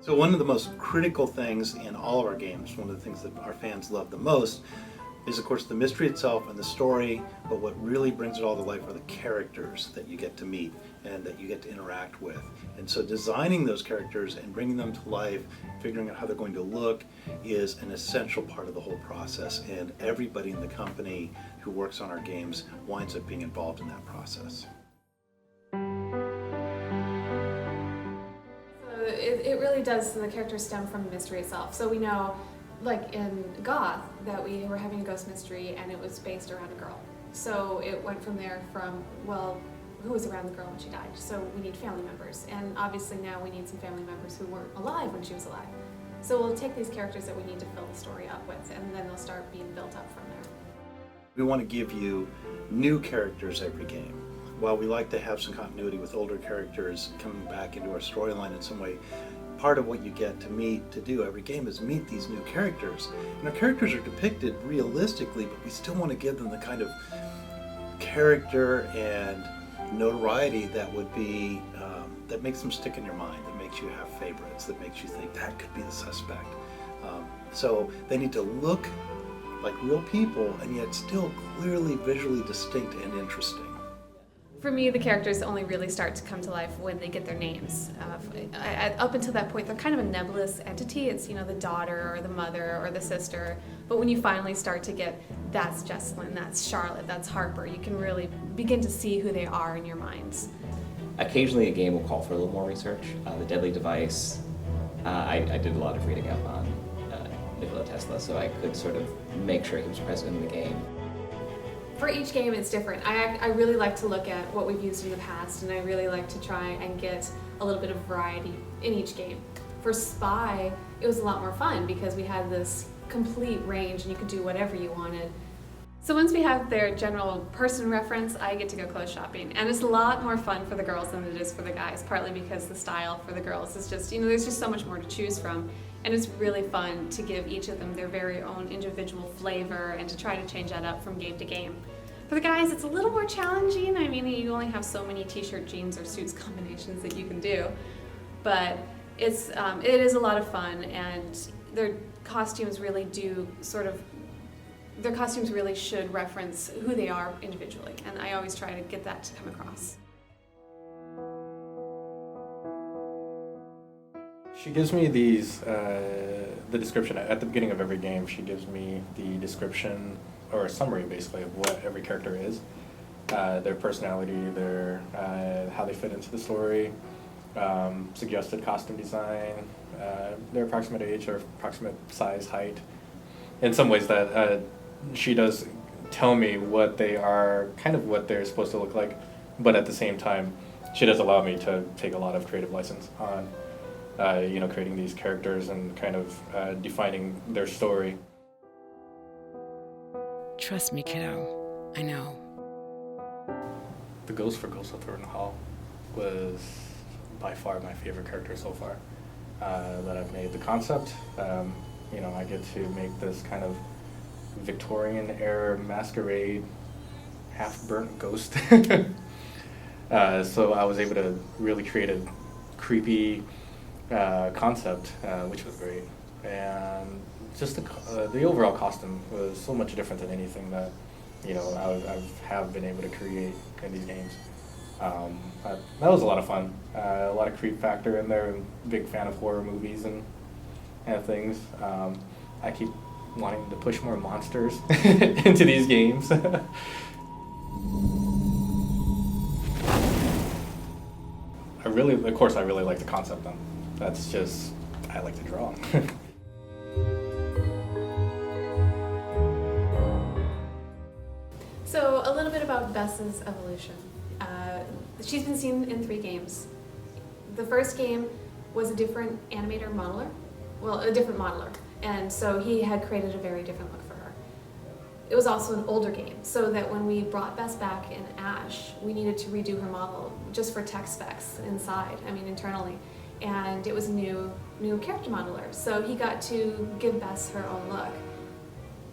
So one of the most critical things in all of our games, one of the things that our fans love the most, is of course the mystery itself and the story, but what really brings it all to life are the characters that you get to meet and that you get to interact with. And so designing those characters and bringing them to life, figuring out how they're going to look, is an essential part of the whole process, and everybody in the company who works on our games winds up being involved in that process. It really does, the characters stem from the mystery itself. So we know, like in Goth, that we were having a ghost mystery and it was based around a girl. So it went from there from, well, who was around the girl when she died? So we need family members. And obviously now we need some family members who weren't alive when she was alive. So we'll take these characters that we need to fill the story up with, and then they'll start being built up from there. We want to give you new characters every game. While we like to have some continuity with older characters coming back into our storyline in some way, part of what you get to do every game is meet these new characters. And our characters are depicted realistically, but we still want to give them the kind of character and notoriety that would be, that makes them stick in your mind, that makes you have favorites, that makes you think that could be the suspect. So they need to look like real people and yet still clearly visually distinct and interesting. For me, the characters only really start to come to life when they get their names. Up until that point, they're kind of a nebulous entity. It's, the daughter or the mother or the sister. But when you finally start to get, that's Jessalyn, that's Charlotte, that's Harper, you can really begin to see who they are in your minds. Occasionally a game will call for a little more research. The Deadly Device, I did a lot of reading up on Nikola Tesla, so I could sort of make sure he was present in the game. For each game, it's different. I really like to look at what we've used in the past, and I really like to try and get a little bit of variety in each game. For Spy, it was a lot more fun because we had this complete range and you could do whatever you wanted. So once we have their general person reference, I get to go clothes shopping. And it's a lot more fun for the girls than it is for the guys, partly because the style for the girls is just, there's just so much more to choose from. And it's really fun to give each of them their very own individual flavor and to try to change that up from game to game. For the guys, it's a little more challenging. I mean, you only have so many t-shirt, jeans, or suits combinations that you can do. But it is a lot of fun, and their costumes really should reference who they are individually. And I always try to get that to come across. She gives me the description at the beginning of every game. She gives me the description or a summary basically of what every character is, their personality, how they fit into the story, suggested costume design, their approximate age or approximate size, height. In some ways that she does tell me what they are, kind of what they're supposed to look like, but at the same time, she does allow me to take a lot of creative license on creating these characters and kind of defining their story. Trust me, kiddo. I know. The ghost for Ghost of Thornton Hall was by far my favorite character so far that I've made. The concept, I get to make this kind of Victorian-era masquerade, half-burnt ghost. So I was able to really create a creepy concept, which was great. And just the overall costume was so much different than anything that I have been able to create in these games. That was a lot of fun. A lot of creep factor in there. Big fan of horror movies and things. I keep wanting to push more monsters into these games. I really like the concept though. That's just, I like to draw. So a little bit about Bess's evolution. She's been seen in 3 games. The first game was a different animator modeler, a different modeler, and so he had created a very different look for her. It was also an older game, so that when we brought Bess back in Ash, we needed to redo her model just for tech specs internally, and it was a new character modeler, so he got to give Bess her own look.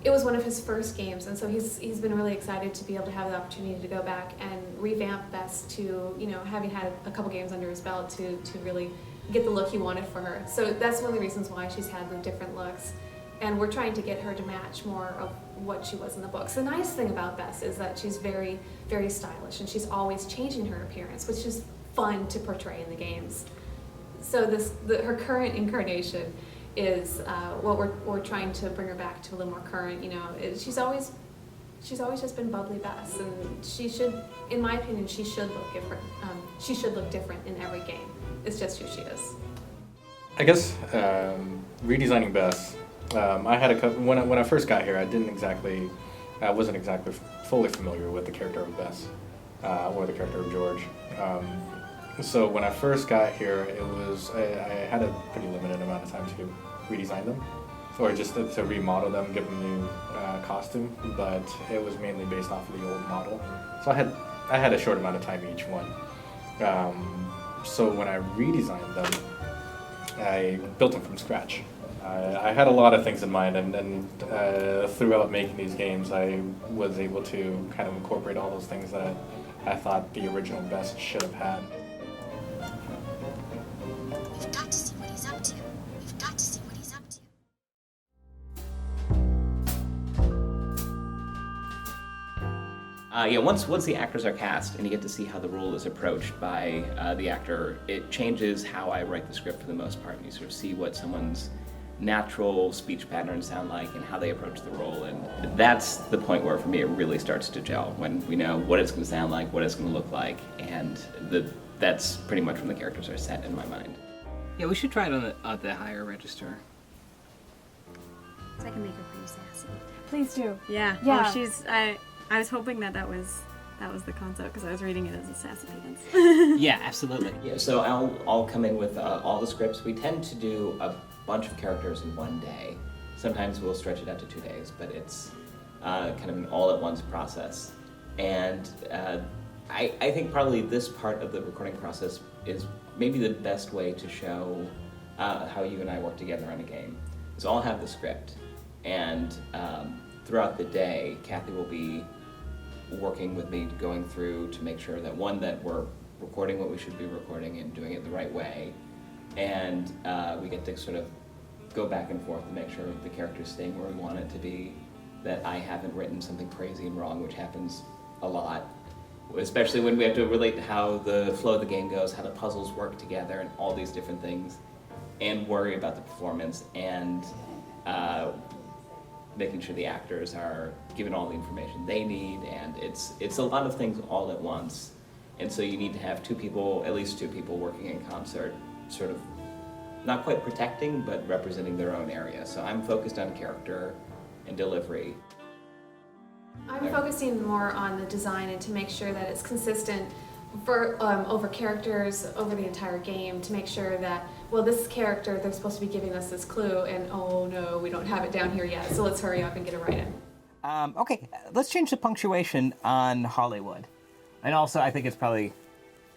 It was one of his first games, and so he's been really excited to be able to have the opportunity to go back and revamp Bess to, having had a couple games under his belt, to really get the look he wanted for her. So that's one of the reasons why she's had the different looks. And we're trying to get her to match more of what she was in the books. The nice thing about Bess is that she's very, very stylish, and she's always changing her appearance, which is fun to portray in the games. So her current incarnation is what we're trying to bring her back to a little more current. You know, she's always just been bubbly Bess, and she should, in my opinion, she should look different. She should look different in every game. It's just who she is. I guess redesigning Bess. I had a couple, when I first got here, I wasn't exactly fully familiar with the character of Bess or the character of George. So when I first got here, I had a pretty limited amount of time to redesign them, or just to remodel them, give them new costume. But it was mainly based off of the old model. So I had a short amount of time each one. So when I redesigned them, I built them from scratch. I had a lot of things in mind, and throughout making these games, I was able to kind of incorporate all those things that I thought the original Bess should have had. We've got to see what he's up to. We've got to see what he's up to. Once the actors are cast and you get to see how the role is approached by the actor, it changes how I write the script for the most part. You sort of see what someone's natural speech patterns sound like and how they approach the role, and that's the point where for me it really starts to gel, when we know what it's going to sound like, what it's going to look like, and that's pretty much when the characters are set in my mind. Yeah, we should try it on the HeR register. So I can make her pretty sassy. Please do. Yeah. Yeah. Oh, I was hoping that was the concept, because I was reading it as a sassy cadence. Yeah, absolutely. Yeah, so I'll come in with all the scripts. We tend to do a bunch of characters in one day. Sometimes we'll stretch it out to 2 days, but it's kind of an all-at-once process. And I think probably this part of the recording process is maybe the best way to show how you and I work together on a game. So I'll have the script, and throughout the day, Kathy will be working with me, going through to make sure that we're recording what we should be recording and doing it the right way. And we get to sort of go back and forth to make sure the character's staying where we want it to be, that I haven't written something crazy and wrong, which happens a lot, especially when we have to relate to how the flow of the game goes, how the puzzles work together, and all these different things, and worry about the performance, and making sure the actors are given all the information they need, and it's a lot of things all at once. And so you need to have at least two people working in concert, sort of not quite protecting, but representing their own area. So I'm focused on character and delivery. I'm focusing more on the design and to make sure that it's consistent for over characters over the entire game, to make sure that, well, this character, they're supposed to be giving us this clue, and oh no, we don't have it down here yet, so let's hurry up and get it right in. Okay, let's change the punctuation on Hollywood. And also, I think it's probably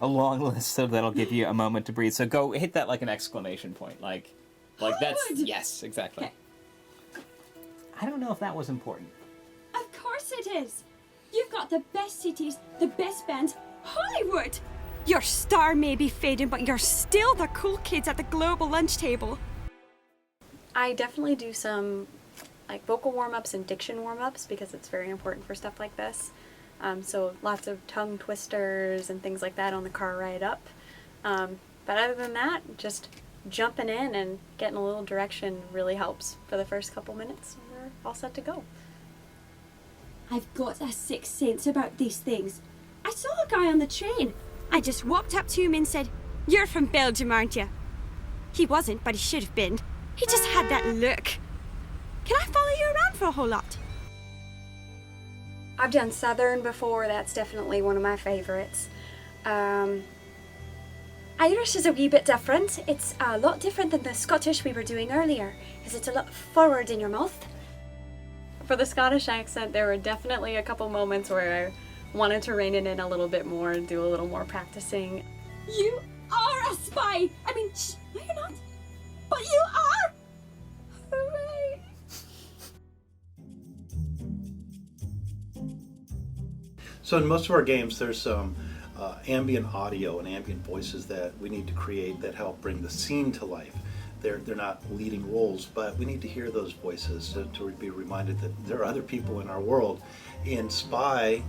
a long list, so that'll give you a moment to breathe. So go hit that like an exclamation point, like that's, yes, exactly. Okay. I don't know if that was important. Of course it is. You've got the best cities, the best bands, Hollywood. Your star may be fading, but you're still the cool kids at the global lunch table. I definitely do some vocal warm-ups and diction warm-ups, because it's very important for stuff like this. So lots of tongue twisters and things like that on the car ride up. But other than that, just jumping in and getting a little direction really helps for the first couple minutes. We're all set to go. I've got a sixth sense about these things. I saw a guy on the train. I just walked up to him and said, "You're from Belgium, aren't you?" He wasn't, but he should have been. He just had that look. Can I follow you around for a whole lot? I've done Southern before. That's definitely one of my favorites. Irish is a wee bit different. It's a lot different than the Scottish we were doing earlier, because it's a lot forward in your mouth. For the Scottish accent, there were definitely a couple moments where I wanted to rein it in a little bit more and do a little more practicing. You are a spy! I mean, no you're not. But you are! Hooray! So in most of our games, there's ambient audio and ambient voices that we need to create that help bring the scene to life. They're not leading roles, but we need to hear those voices to be reminded that there are other people in our world. In Spy,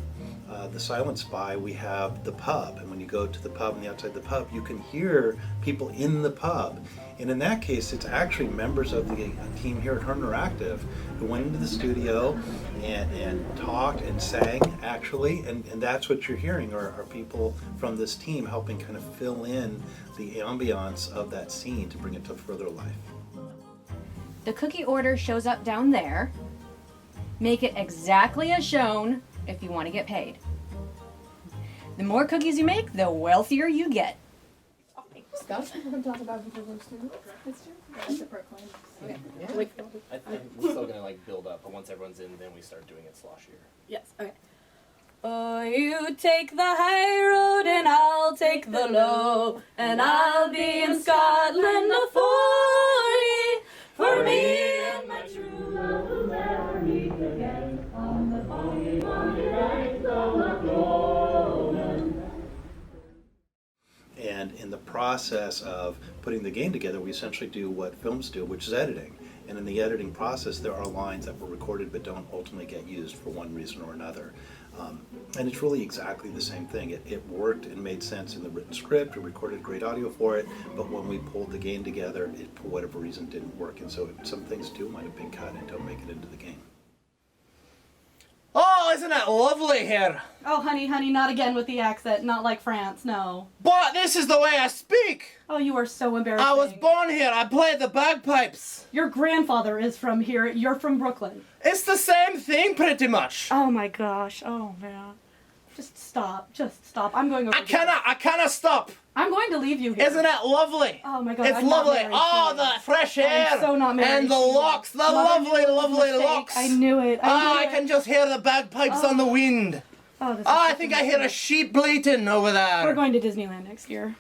the Silent Spy, we have the pub, and when you go to the pub and the outside the pub, you can hear people in the pub. And in that case, it's actually members of the team here at HeR Interactive who went into the studio and talked and sang, actually, and that's what you're hearing are people from this team helping kind of fill in the ambiance of that scene to bring it to further life. The cookie order shows up down there. Make it exactly as shown if you want to get paid. The more cookies you make, the wealthier you get. Stuff we can talk about before those two. That's true. That's a proclaim. Okay. I think we're still gonna like build up, but once everyone's in, then we start doing it sloshier. Yes, okay. Oh, you take the high road and I'll take the low, and I'll be in Scotland for me and my true love will never meet again on the bonny, bonny banks of the Lowland. And in the process of putting the game together, we essentially do what films do, which is editing. And in the editing process, there are lines that were recorded but don't ultimately get used for one reason or another. And it's really exactly the same thing. It worked and made sense in the written script. We recorded great audio for it, but when we pulled the game together, it, for whatever reason, didn't work. And so some things do might have been cut and don't make it into the game. Oh, isn't it lovely here? Oh, honey, not again with the accent. Not like France, no. But this is the way I speak. Oh, you are so embarrassing. I was born here. I played the bagpipes. Your grandfather is from here. You're from Brooklyn. It's the same thing, pretty much. Oh my gosh. Oh man. Just stop. I'm going over. I cannot stop. I'm going to leave you here. Isn't it lovely? Oh my god. It's I'm not lovely. married Oh, to you. the fresh air. I'm so not married and the to you. locks, the Mother lovely, knew it was a lovely mistake. locks. I knew it. I can just hear the bagpipes on the wind. Oh, this is I such think a I hear a mistake. sheep bleating over there. We're going to Disneyland next year.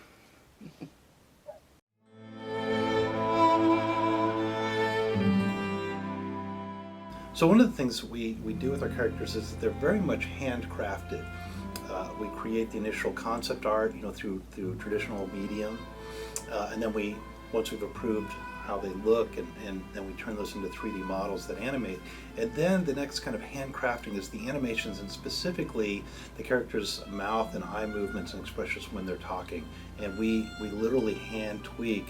So one of the things we do with our characters is that they're very much handcrafted. We create the initial concept art, through traditional medium, and then once we've approved how they look, and then we turn those into 3D models that animate. And then the next kind of handcrafting is the animations, and specifically the characters' mouth and eye movements and expressions when they're talking. And we literally hand tweak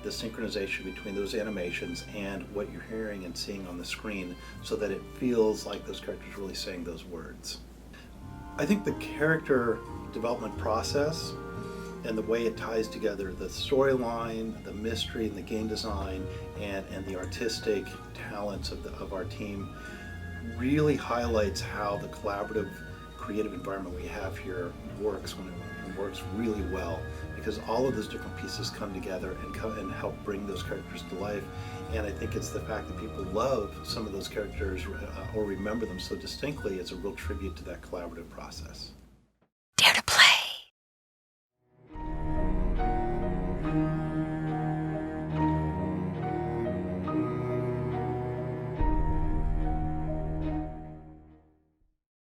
the synchronization between those animations and what you're hearing and seeing on the screen so that it feels like those characters really saying those words. I think the character development process and the way it ties together the storyline, the mystery, and the game design, and the artistic talents of our team really highlights how the collaborative, creative environment we have here works when it works really well, because all of those different pieces come together and help bring those characters to life. And I think it's the fact that people love some of those characters or remember them so distinctly as a real tribute to that collaborative process.